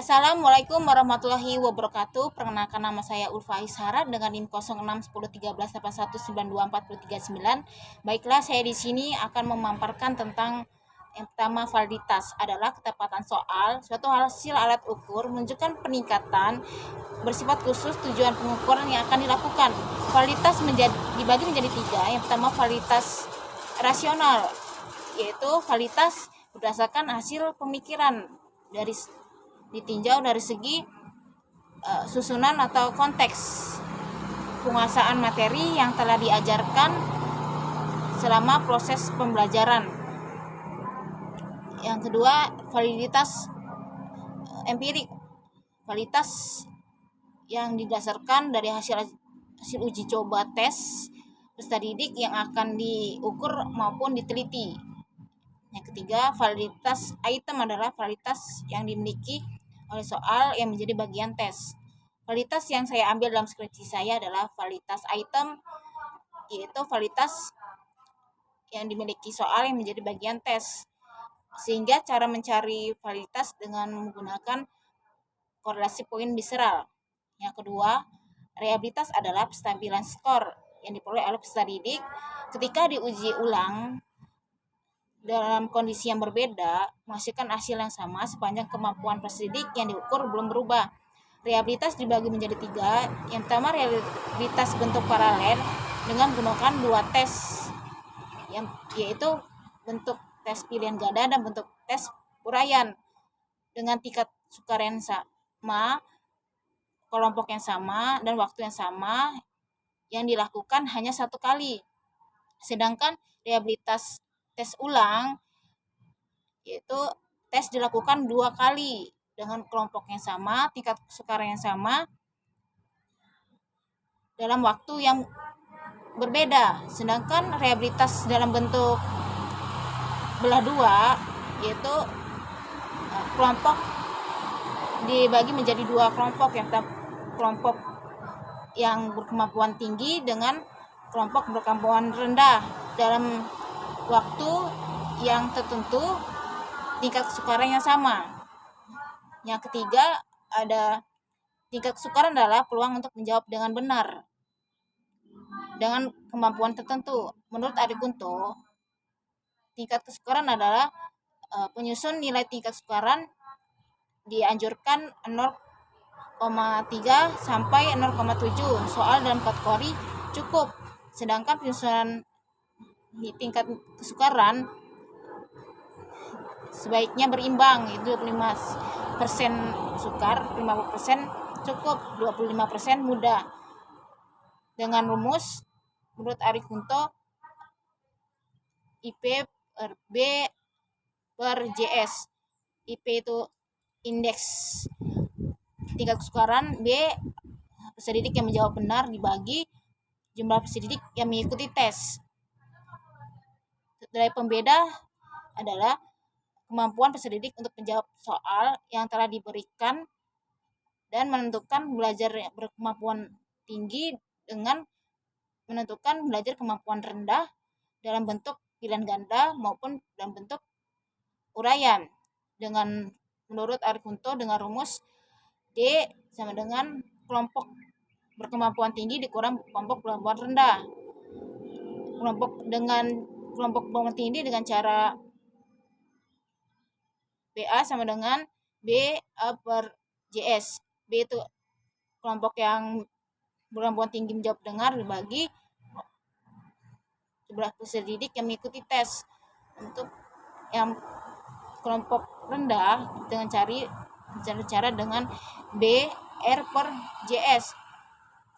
Assalamualaikum warahmatullahi wabarakatuh. Perkenalkan, nama saya Ulfa Isara dengan NIM 06101381924339. Baiklah, saya di sini akan memaparkan tentang yang pertama, validitas adalah ketepatan soal suatu hasil alat ukur menunjukkan peningkatan bersifat khusus tujuan pengukuran yang akan dilakukan. Validitas dibagi menjadi tiga. Yang pertama, validitas rasional, yaitu validitas berdasarkan hasil pemikiran ditinjau dari segi susunan atau konteks penguasaan materi yang telah diajarkan selama proses pembelajaran. Yang kedua, validitas empirik, validitas yang didasarkan dari hasil uji coba tes peserta didik yang akan diukur maupun diteliti. Yang ketiga, validitas item adalah validitas yang dimiliki oleh soal yang menjadi bagian tes. Validitas yang saya ambil dalam skripsi saya adalah validitas item, yaitu validitas yang dimiliki soal yang menjadi bagian tes. Sehingga cara mencari validitas dengan menggunakan korelasi poin Visceral. Yang kedua, reliabilitas adalah penstabilan skor yang diperoleh oleh peserta didik ketika diuji ulang dalam kondisi yang berbeda, menghasilkan hasil yang sama sepanjang kemampuan peserta didik yang diukur belum berubah. Reliabilitas dibagi menjadi tiga. Yang pertama, reliabilitas bentuk paralel dengan menggunakan dua tes, yaitu bentuk tes pilihan ganda dan bentuk tes uraian dengan tingkat sukar yang sama, kelompok yang sama, dan waktu yang sama, yang dilakukan hanya satu kali. Sedangkan reliabilitas tes ulang, yaitu tes dilakukan 2 kali dengan kelompok yang sama, tingkat kesukaran yang sama, dalam waktu yang berbeda. Sedangkan reliabilitas dalam bentuk belah dua, yaitu kelompok dibagi menjadi 2 kelompok, yang kelompok yang berkemampuan tinggi dengan kelompok berkemampuan rendah dalam waktu yang tertentu, tingkat kesukaran yang sama. Yang ketiga, ada tingkat kesukaran adalah peluang untuk menjawab dengan benar dengan kemampuan tertentu. Menurut Ari Kunto, tingkat kesukaran adalah penyusun nilai tingkat kesukaran dianjurkan 0,3 sampai 0,7 soal dalam kategori cukup. Sedangkan penyusunan di tingkat kesukaran sebaiknya berimbang, itu 25% sukar, 50% cukup, 25% mudah. Dengan rumus menurut Ari Kunto, IP per B per JS. IP itu indeks tingkat kesukaran, B peserta didik yang menjawab benar dibagi jumlah peserta didik yang mengikuti tes. Nilai pembeda adalah kemampuan peserta didik untuk menjawab soal yang telah diberikan dan menentukan belajar berkemampuan tinggi dengan menentukan belajar kemampuan rendah dalam bentuk pilihan ganda maupun dalam bentuk uraian. Dengan menurut Ari Kunto, dengan rumus D sama dengan kelompok berkemampuan tinggi dikurang kelompok berkemampuan rendah. Kelompok berkemampuan tinggi dengan cara BA sama dengan BA per JS. B itu kelompok yang berkemampuan tinggi menjawab dengar dibagi jumlah peserta didik yang mengikuti tes. Untuk yang kelompok rendah dengan cara dengan B R per JS.